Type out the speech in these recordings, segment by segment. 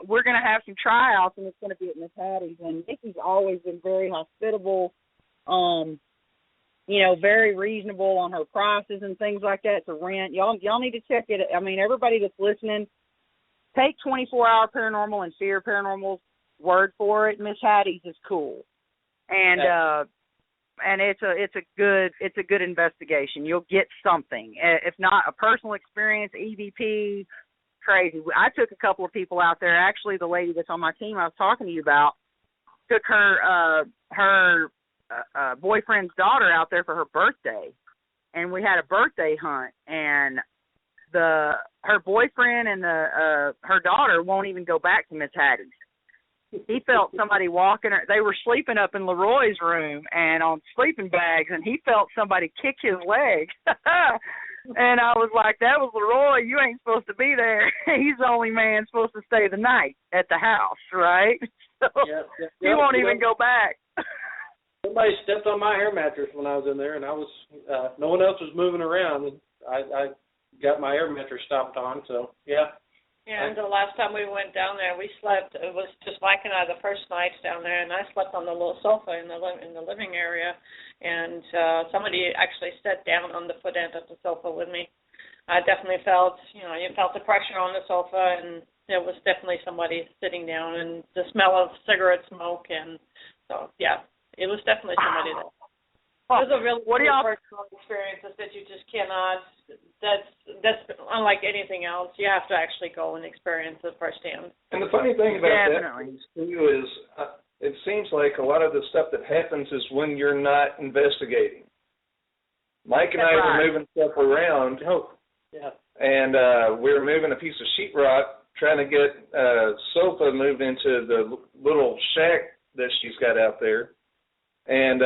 we're going to have some tryouts, and it's going to be at Miss Hattie's. And Nikki's always been very hospitable, very reasonable on her prices and things like that to rent. Y'all need to check it. I mean, everybody that's listening, take 24-hour Paranormal and FEAR Paranormal's word for it. Miss Hattie's is cool, and it's a good investigation. You'll get something, if not a personal experience, EVP. Crazy. I took a couple of people out there. Actually, the lady that's on my team I was talking to you about took her boyfriend's daughter out there for her birthday, and we had a birthday hunt. And her boyfriend and her daughter won't even go back to Miss Hattie's. He felt somebody walking her. They were sleeping up in Leroy's room and on sleeping bags, and he felt somebody kick his leg. And I was like, that was Leroy. You ain't supposed to be there. He's the only man supposed to stay the night at the house, right? So he won't even go back. Somebody stepped on my air mattress when I was in there, and I was no one else was moving around. And I got my air mattress stopped on, so yeah. Yeah, and the last time we went down there, we slept. It was just Mike and I the first nights down there, and I slept on the little sofa in the living area, and somebody actually sat down on the foot end of the sofa with me. I definitely felt, you felt the pressure on the sofa, and there was definitely somebody sitting down, and the smell of cigarette smoke, and so yeah, it was definitely somebody there. It was a really personal experience that you just cannot. That's unlike anything else. You have to actually go and experience it firsthand. And the funny thing about that too is, it seems like a lot of the stuff that happens is when you're not investigating. Mike and I were moving stuff around, and we were moving a piece of sheetrock, trying to get sofa moved into the little shack that she's got out there, and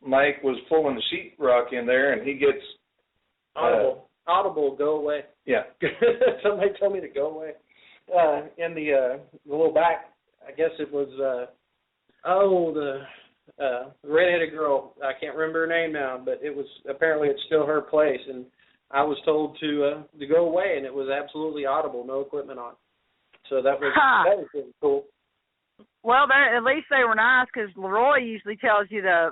Mike was pulling the sheetrock in there, and he gets audible, go away. Yeah. Somebody told me to go away. In the little back, I guess it was, the redheaded girl. I can't remember her name now, but apparently it's still her place, and I was told to go away, and it was absolutely audible, no equipment on. So that was really cool. Well, at least they were nice, because Leroy usually tells you to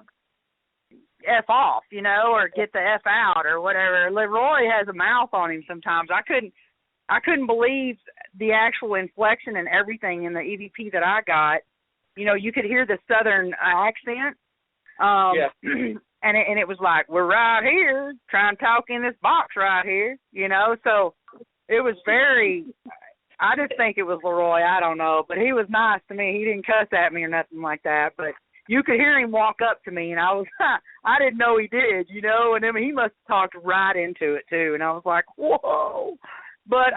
F off, or get the F out or whatever. Leroy has a mouth on him sometimes. I couldn't believe the actual inflection and everything in the EVP that I got. You could hear the southern accent. And it was like, we're right here, trying to talk in this box right here, So it was very, I just think it was Leroy. I don't know. But he was nice to me. He didn't cuss at me or nothing like that. But you could hear him walk up to me, and I didn't know he did, and then he must have talked right into it, too. And I was like, whoa. But,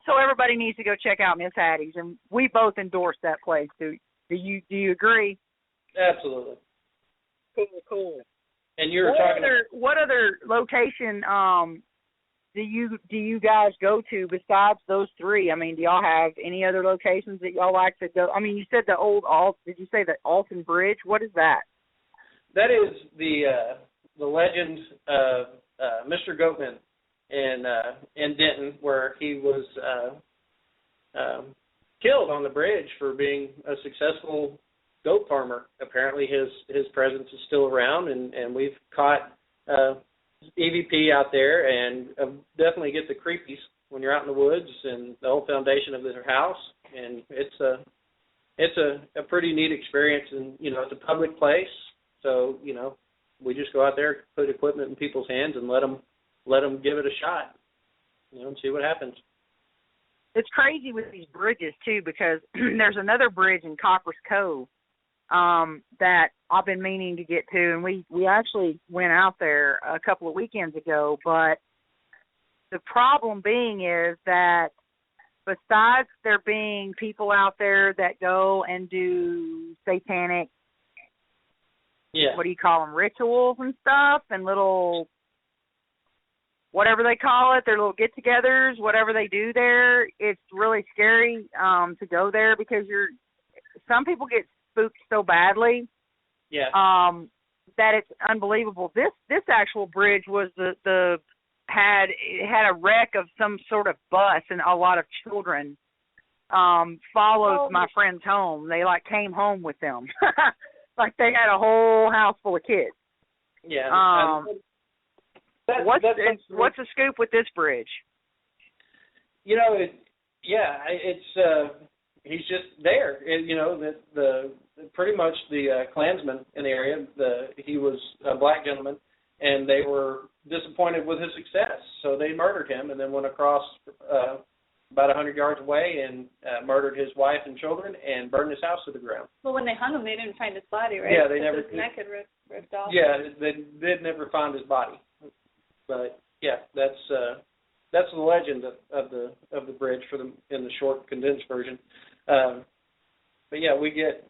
so everybody needs to go check out Miss Hattie's, and we both endorse that place. Do you agree? Absolutely. Cool. And you were talking what other location do you guys go to besides those three? I mean, do y'all have any other locations that y'all like to go? I mean, you said did you say the Alton Bridge? What is that? That is the legend of Mr. Goatman in Denton, where he was killed on the bridge for being a successful goat farmer. Apparently his presence is still around, and we've caught EVP out there, and definitely get the creepies when you're out in the woods and the whole foundation of their house. And it's a pretty neat experience, and it's a public place, so we just go out there, put equipment in people's hands, and let them give it a shot, and see what happens. It's crazy with these bridges too, because there's another bridge in Copper's Cove that I've been meaning to get to, and we actually went out there a couple of weekends ago, but the problem being is that besides there being people out there that go and do satanic, what do you call them, rituals and stuff, and little, whatever they call it, their little get-togethers, whatever they do there, it's really scary to go there, because some people get spooked so badly that it's unbelievable. This actual bridge was had a wreck of some sort of bus and a lot of children followed my friends home. They like came home with them. Like they had a whole house full of kids. Yeah. What's the scoop with this bridge? You know, it's he's just there. You know, the pretty much the Klansmen in the area. He was a black gentleman, and they were disappointed with his success, so they murdered him, and then went across about 100 yards away and murdered his wife and children and burned his house to the ground. Well, when they hung him, they didn't find his body, right? Yeah, they never. His neck had ripped off. Yeah, they did never find his body. But yeah, that's the legend of the bridge in the short condensed version. But yeah, we get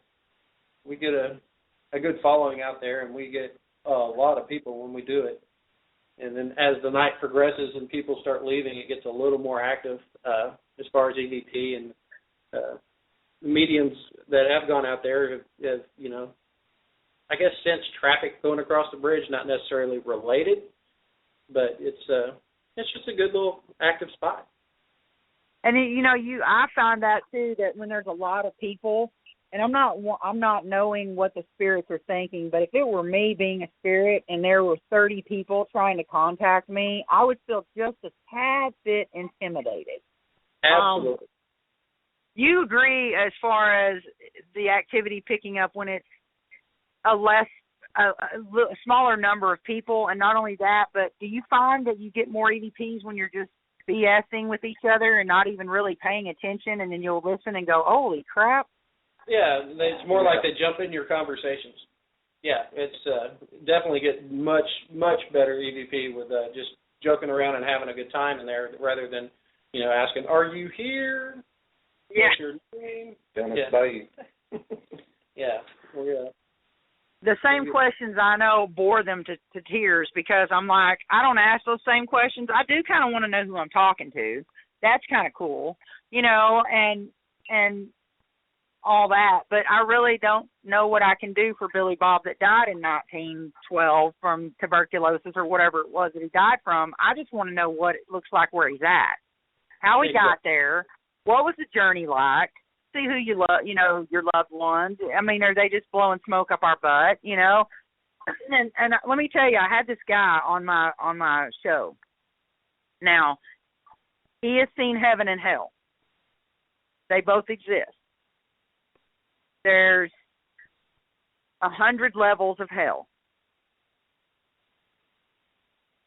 a good following out there, and we get a lot of people when we do it. And then as the night progresses and people start leaving, it gets a little more active as far as EVP, and mediums that have gone out there have, you know, I guess sensed traffic going across the bridge, not necessarily related, but it's just a good little active spot. And you know, I found that too, that when there's a lot of people, and I'm not knowing what the spirits are thinking, but if it were me being a spirit and there were 30 people trying to contact me, I would feel just a tad bit intimidated. Absolutely. You agree as far as the activity picking up when it's a smaller number of people, and not only that, but do you find that you get more EVPs when you're just BSing with each other and not even really paying attention, and then you'll listen and go, holy crap? Yeah, it's more like they jump in your conversations. Yeah, it's definitely get much better EVP with just joking around and having a good time in there, rather than, you know, asking, "Are you here? Yeah. What's your name?" Dennis yeah. Bay. Yeah. The same questions, I know, bore them to tears, because I'm like, I don't ask those same questions. I do kind of want to know who I'm talking to. That's kind of cool, you know, and all that. But I really don't know what I can do for Billy Bob that died in 1912 from tuberculosis or whatever it was that he died from. I just want to know what it looks like where he's at, how he got there, what was the journey like, see who you love, you know, your loved ones. I mean, are they just blowing smoke up our butt, you know? And let me tell you, I had this guy on my show. Now, he has seen heaven and hell. They both exist. There's 100 levels of hell.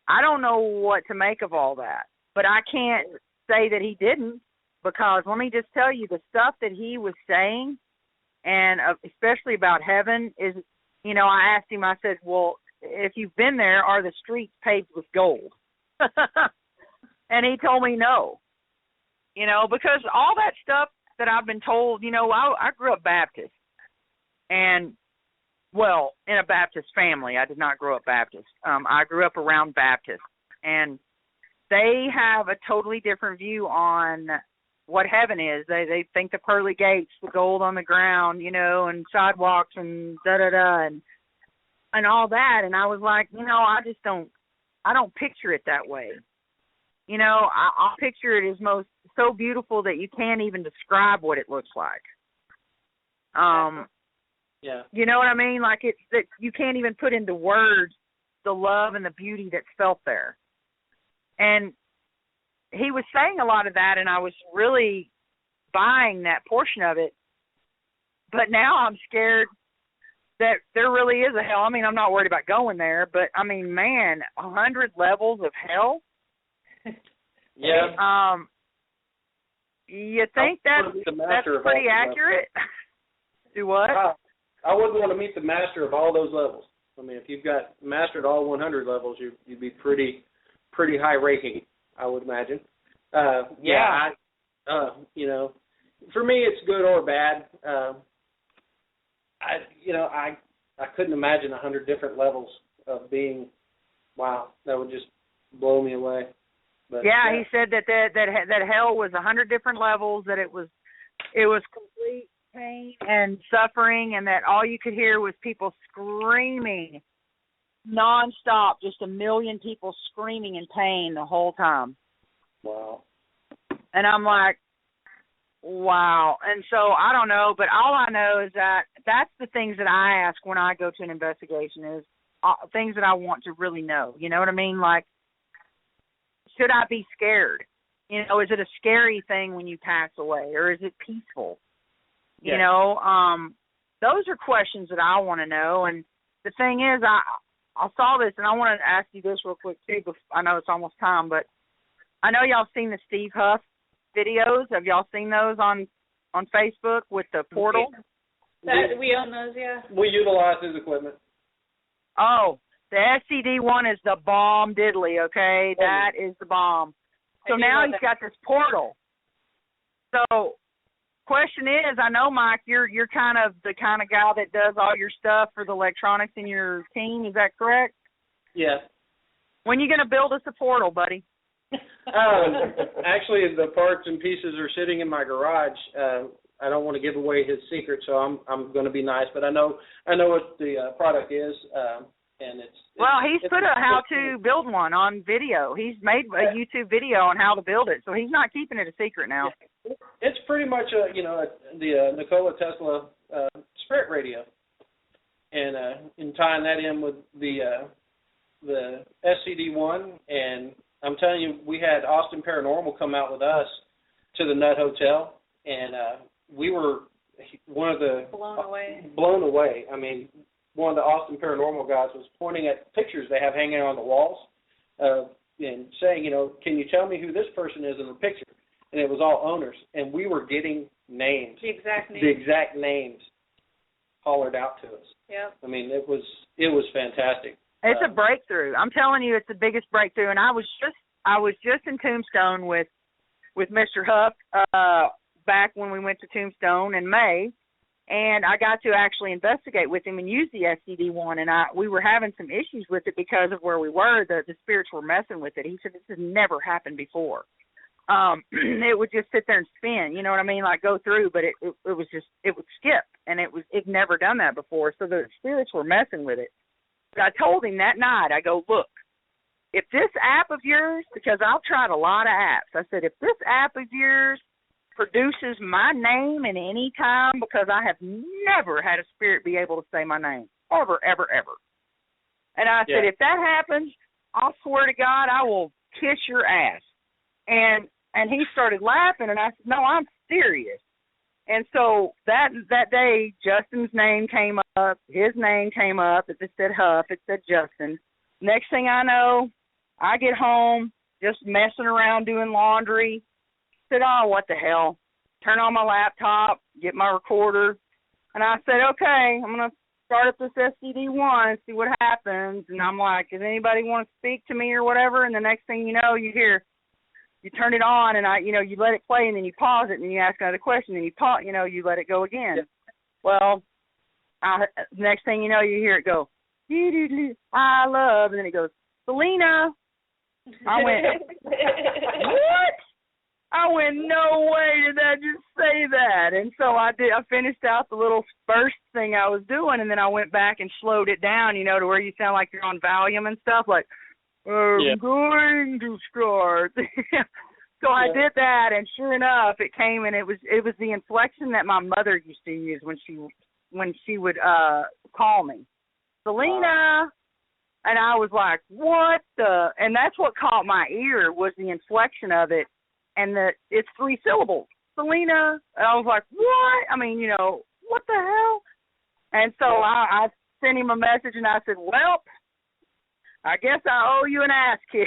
I don't know what to make of all that, but I can't say that he didn't, because let me just tell you, the stuff that he was saying, and especially about heaven, is, you know, I asked him, I said, well, if you've been there, are the streets paved with gold? And he told me no, you know, because all that stuff that I've been told, you know, I grew up Baptist, and, well, in a Baptist family. I did not grow up Baptist. I grew up around Baptists, and they have a totally different view on what heaven is. They think the pearly gates, the gold on the ground, you know, and sidewalks and da-da-da and all that. And I was like, you know, I don't picture it that way. You know, I'll picture it as so beautiful that you can't even describe what it looks like. Yeah. You know what I mean? Like it's that you can't even put into words the love and the beauty that's felt there. And he was saying a lot of that, and I was really buying that portion of it. But now I'm scared that there really is a hell. I mean, I'm not worried about going there, but I mean, man, 100 levels of hell. Yeah. You think that's pretty accurate? Do what? I wouldn't want to meet the master of all those levels. I mean, if you've got mastered all 100 levels, you'd be pretty high ranking, I would imagine. You know, for me, it's good or bad. I couldn't imagine 100 different levels of being. Wow, that would just blow me away. But, he said that hell was 100 different levels. That it was complete pain and suffering, and that all you could hear was people screaming nonstop, just a million people screaming in pain the whole time. Wow. And I'm like, Wow. And so I don't know, but all I know is that that's the things that I ask when I go to an investigation is things that I want to really know. You know what I mean? Like, should I be scared? You know, is it a scary thing when you pass away, or is it peaceful? Yeah. You know, those are questions that I want to know. And the thing is, I saw this, and I want to ask you this real quick, too. I know it's almost time, but I know y'all seen the Steve Huff videos. Have y'all seen those on Facebook with the portal? We own those, yeah. We utilize his equipment. Oh, the SCD one is the bomb diddly, okay? That is the bomb. So now he's got this portal. So question is, I know, Mike, you're kind of the kind of guy that does all your stuff for the electronics in your team. Is that correct? Yeah. When are you going to build us a portal, buddy? Actually, the parts and pieces are sitting in my garage. I don't want to give away his secret, so I'm going to be nice. But I know what the product is, and it's. Well, he's put a how-to build one on video. He's made a YouTube video on how to build it, so he's not keeping it a secret now. It's pretty much the Nikola Tesla Spirit radio, and tying that in with the SCD-1, and I'm telling you, we had Austin Paranormal come out with us to the Nut Hotel, and we were one of the blown away. I mean, one of the Austin Paranormal guys was pointing at pictures they have hanging on the walls and saying, can you tell me who this person is in the picture? And it was all owners, and we were getting names. The exact names hollered out to us. Yeah. I mean, it was fantastic. It's a breakthrough. I'm telling you, it's the biggest breakthrough. And I was just in Tombstone with Mr. Huff back when we went to Tombstone in May, and I got to actually investigate with him and use the SCD-1. And we were having some issues with it because of where we were. The spirits were messing with it. He said this has never happened before. It would just sit there and spin. You know what I mean? Like go through, but it would skip, and it'd never done that before. So the spirits were messing with it. But I told him that night, I go, look, if this app of yours, because I've tried a lot of apps, I said, if this app of yours produces my name in any time, because I have never had a spirit be able to say my name, ever, ever, ever. And I said, if that happens, I'll swear to God, I will kiss your ass. And he started laughing, and I said, no, I'm serious. And so that day, Justin's name came up, his name came up. It just said Huff. It said Justin. Next thing I know, I get home, just messing around doing laundry. Said, oh, what the hell? Turn on my laptop, get my recorder. And I said, okay, I'm going to start up this SCD-1 and see what happens. And I'm like, does anybody want to speak to me or whatever? And the next thing you know, you hear, you turn it on, and you let it play, and then you pause it, and then you ask another question, and you let it go again. Yeah. Well, next thing you know, you hear it go, I love, and then it goes, Selena. I went, what? I went, no way did that just say that. And so I finished out the little burst thing I was doing, and then I went back and slowed it down, to where you sound like you're on Valium and stuff, like, I'm going to start. So I did that, and sure enough, it came, and it was the inflection that my mother used to use when she would call me, Selena, and I was like, what the? And that's what caught my ear was the inflection of it, and it's 3 syllables, Selena. And I was like, what? I mean, what the hell? And so I sent him a message, and I said, well, I guess I owe you an ass kiss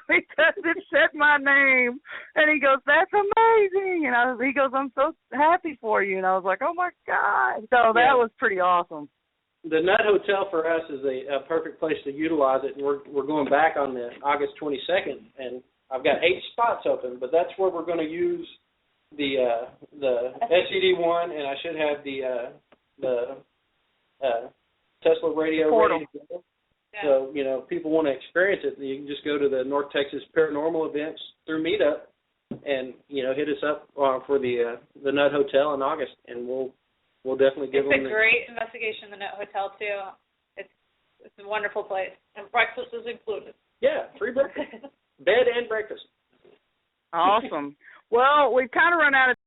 because it said my name. And he goes, that's amazing. And he goes, I'm so happy for you. And I was like, oh, my God. So that was pretty awesome. The Nut Hotel for us is a perfect place to utilize it. And we're going back on the August 22nd. And I've got 8 spots open, but that's where we're going to use the SCD-1. And I should have the Tesla radio ready to go. So, people want to experience it, you can just go to the North Texas Paranormal events through Meetup and, hit us up for the Nut Hotel in August, and we'll definitely give them. It's a great investigation, the Nut Hotel, too. It's a wonderful place, and breakfast is included. Yeah, free breakfast. Bed and breakfast. Awesome. Well, we've kind of run out of